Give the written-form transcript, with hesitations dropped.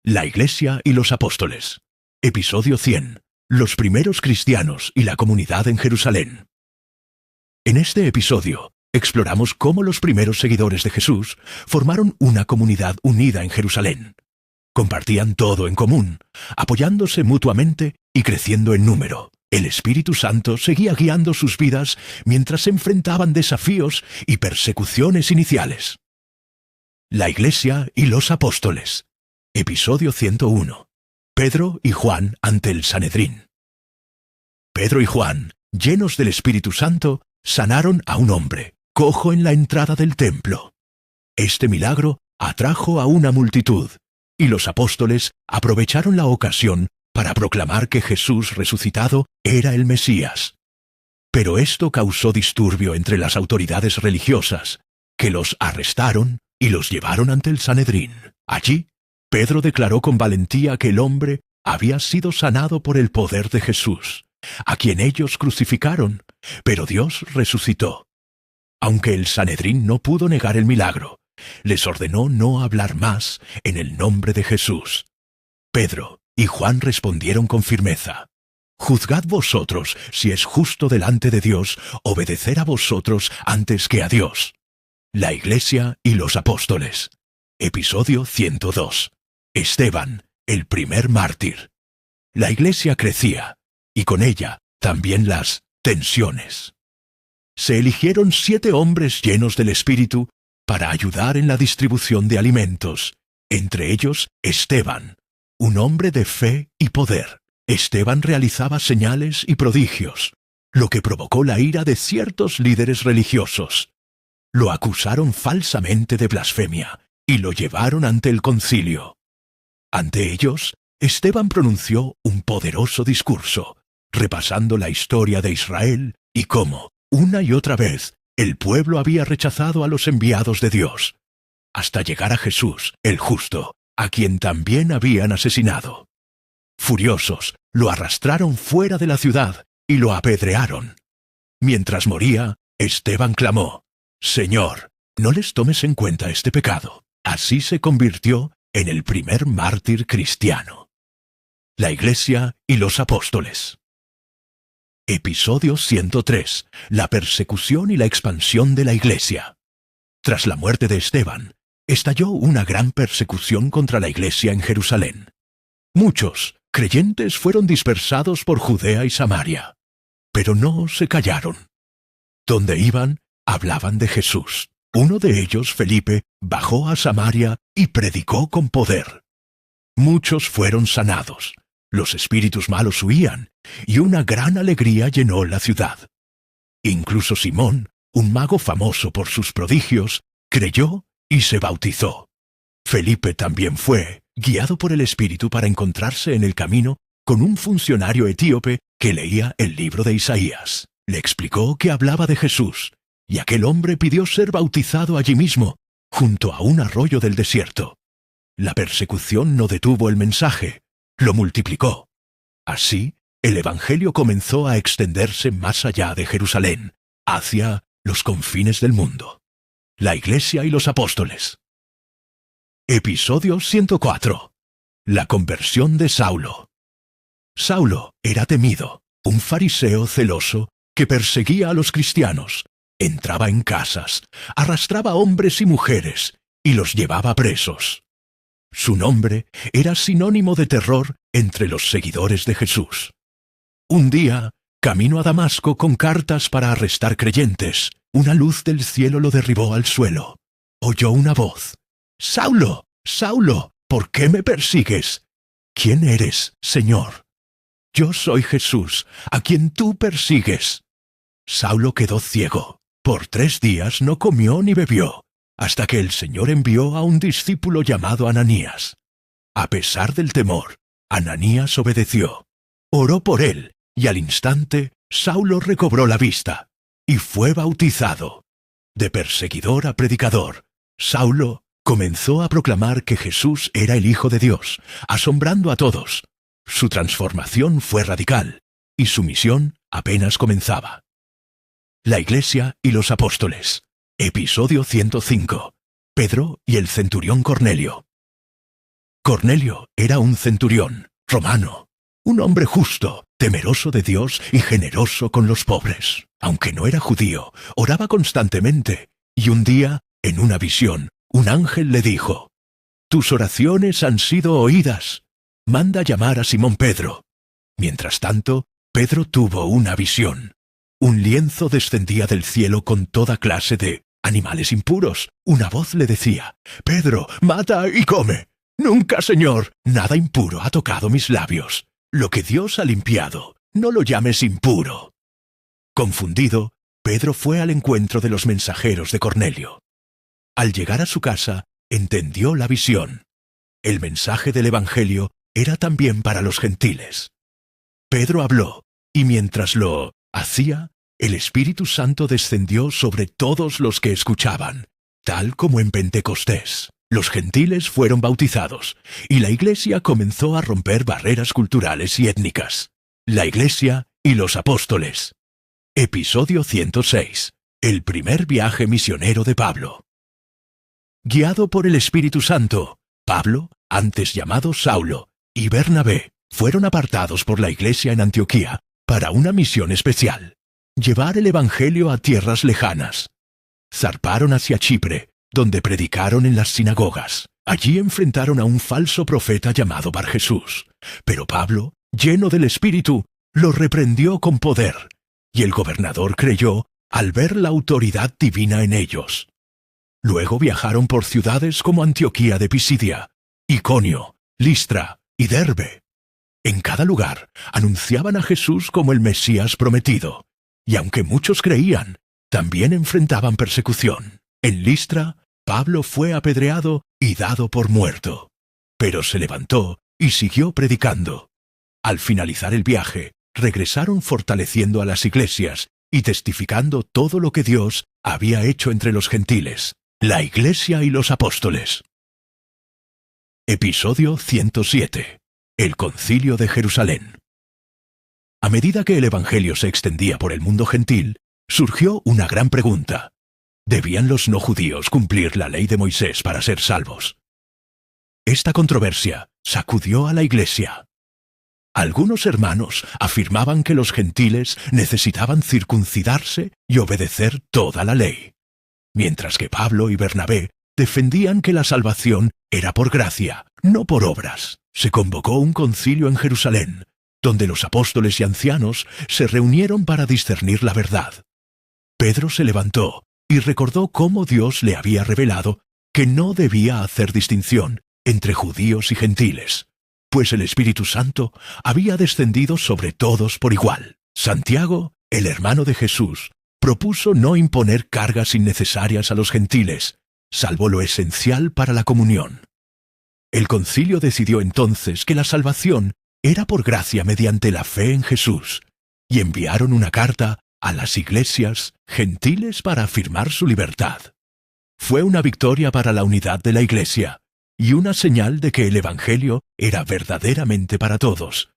La Iglesia y los Apóstoles. Episodio 100. Los primeros cristianos y la comunidad en Jerusalén. En este episodio, exploramos cómo los primeros seguidores de Jesús formaron una comunidad unida en Jerusalén. Compartían todo en común, apoyándose mutuamente y creciendo en número. El Espíritu Santo seguía guiando sus vidas mientras se enfrentaban desafíos y persecuciones iniciales. La Iglesia y los Apóstoles. Episodio 101. Pedro y Juan ante el Sanedrín. Pedro y Juan, llenos del Espíritu Santo, sanaron a un hombre, cojo en la entrada del templo. Este milagro atrajo a una multitud, y los apóstoles aprovecharon la ocasión para proclamar que Jesús resucitado era el Mesías. Pero esto causó disturbio entre las autoridades religiosas, que los arrestaron y los llevaron ante el Sanedrín. Allí, Pedro declaró con valentía que el hombre había sido sanado por el poder de Jesús, a quien ellos crucificaron, pero Dios resucitó. Aunque el Sanedrín no pudo negar el milagro, les ordenó no hablar más en el nombre de Jesús. Pedro y Juan respondieron con firmeza: «Juzgad vosotros si es justo delante de Dios obedecer a vosotros antes que a Dios». La Iglesia y los Apóstoles. Episodio 102. Esteban, el primer mártir. La Iglesia crecía, y con ella también las tensiones. Se eligieron 7 hombres llenos del Espíritu para ayudar en la distribución de alimentos, entre ellos Esteban, un hombre de fe y poder. Esteban realizaba señales y prodigios, lo que provocó la ira de ciertos líderes religiosos. Lo acusaron falsamente de blasfemia y lo llevaron ante el concilio. Ante ellos, Esteban pronunció un poderoso discurso, repasando la historia de Israel y cómo, una y otra vez, el pueblo había rechazado a los enviados de Dios, hasta llegar a Jesús, el justo, a quien también habían asesinado. Furiosos, lo arrastraron fuera de la ciudad y lo apedrearon. Mientras moría, Esteban clamó: «Señor, no les tomes en cuenta este pecado». Así se convirtió en el primer mártir cristiano. La Iglesia y los Apóstoles. Episodio 103. La persecución y la expansión de la Iglesia. Tras la muerte de Esteban, estalló una gran persecución contra la Iglesia en Jerusalén. Muchos creyentes fueron dispersados por Judea y Samaria, pero no se callaron. Donde iban, hablaban de Jesús. Uno de ellos, Felipe, bajó a Samaria y predicó con poder. Muchos fueron sanados, los espíritus malos huían, y una gran alegría llenó la ciudad. Incluso Simón, un mago famoso por sus prodigios, creyó y se bautizó. Felipe también fue, guiado por el Espíritu para encontrarse en el camino con un funcionario etíope que leía el libro de Isaías. Le explicó que hablaba de Jesús, y aquel hombre pidió ser bautizado allí mismo, junto a un arroyo del desierto. La persecución no detuvo el mensaje, lo multiplicó. Así, el Evangelio comenzó a extenderse más allá de Jerusalén, hacia los confines del mundo. La Iglesia y los Apóstoles. Episodio 104. La conversión de Saulo. Saulo era temido, un fariseo celoso que perseguía a los cristianos. Entraba en casas, arrastraba hombres y mujeres y los llevaba presos. Su nombre era sinónimo de terror entre los seguidores de Jesús. Un día, camino a Damasco con cartas para arrestar creyentes, una luz del cielo lo derribó al suelo. Oyó una voz: «Saulo, Saulo, ¿por qué me persigues? ¿Quién eres, Señor?» «Yo soy Jesús, a quien tú persigues». Saulo quedó ciego. Por 3 días no comió ni bebió, hasta que el Señor envió a un discípulo llamado Ananías. A pesar del temor, Ananías obedeció. Oró por él, y al instante Saulo recobró la vista, y fue bautizado. De perseguidor a predicador, Saulo comenzó a proclamar que Jesús era el Hijo de Dios, asombrando a todos. Su transformación fue radical, y su misión apenas comenzaba. La Iglesia y los Apóstoles. Episodio 105. Pedro y el centurión Cornelio. Cornelio era un centurión romano, un hombre justo, temeroso de Dios y generoso con los pobres. Aunque no era judío, oraba constantemente, y un día, en una visión, un ángel le dijo: «Tus oraciones han sido oídas. Manda llamar a Simón Pedro». Mientras tanto, Pedro tuvo una visión. Un lienzo descendía del cielo con toda clase de animales impuros. Una voz le decía: «Pedro, mata y come». «Nunca, Señor, nada impuro ha tocado mis labios. Lo que Dios ha limpiado, no lo llames impuro». Confundido, Pedro fue al encuentro de los mensajeros de Cornelio. Al llegar a su casa, entendió la visión. El mensaje del Evangelio era también para los gentiles. Pedro habló, y mientras lo hacía, el Espíritu Santo descendió sobre todos los que escuchaban, tal como en Pentecostés. Los gentiles fueron bautizados, y la Iglesia comenzó a romper barreras culturales y étnicas. La Iglesia y los apóstoles. Episodio 106. El primer viaje misionero de Pablo. Guiado por el Espíritu Santo, Pablo, antes llamado Saulo, y Bernabé fueron apartados por la Iglesia en Antioquía para una misión especial: llevar el Evangelio a tierras lejanas. Zarparon hacia Chipre, donde predicaron en las sinagogas. Allí enfrentaron a un falso profeta llamado Barjesús. Pero Pablo, lleno del Espíritu, lo reprendió con poder, y el gobernador creyó al ver la autoridad divina en ellos. Luego viajaron por ciudades como Antioquía de Pisidia, Iconio, Listra y Derbe. En cada lugar anunciaban a Jesús como el Mesías prometido, y aunque muchos creían, también enfrentaban persecución. En Listra, Pablo fue apedreado y dado por muerto, pero se levantó y siguió predicando. Al finalizar el viaje, regresaron fortaleciendo a las iglesias y testificando todo lo que Dios había hecho entre los gentiles, la Iglesia y los apóstoles. Episodio 107. El Concilio de Jerusalén. A medida que el Evangelio se extendía por el mundo gentil, surgió una gran pregunta: ¿debían los no judíos cumplir la ley de Moisés para ser salvos? Esta controversia sacudió a la Iglesia. Algunos hermanos afirmaban que los gentiles necesitaban circuncidarse y obedecer toda la ley, mientras que Pablo y Bernabé defendían que la salvación era por gracia, no por obras. Se convocó un concilio en Jerusalén, donde los apóstoles y ancianos se reunieron para discernir la verdad. Pedro se levantó y recordó cómo Dios le había revelado que no debía hacer distinción entre judíos y gentiles, pues el Espíritu Santo había descendido sobre todos por igual. Santiago, el hermano de Jesús, propuso no imponer cargas innecesarias a los gentiles, salvo lo esencial para la comunión. El concilio decidió entonces que la salvación era por gracia mediante la fe en Jesús, y enviaron una carta a las iglesias gentiles para afirmar su libertad. Fue una victoria para la unidad de la Iglesia, y una señal de que el Evangelio era verdaderamente para todos,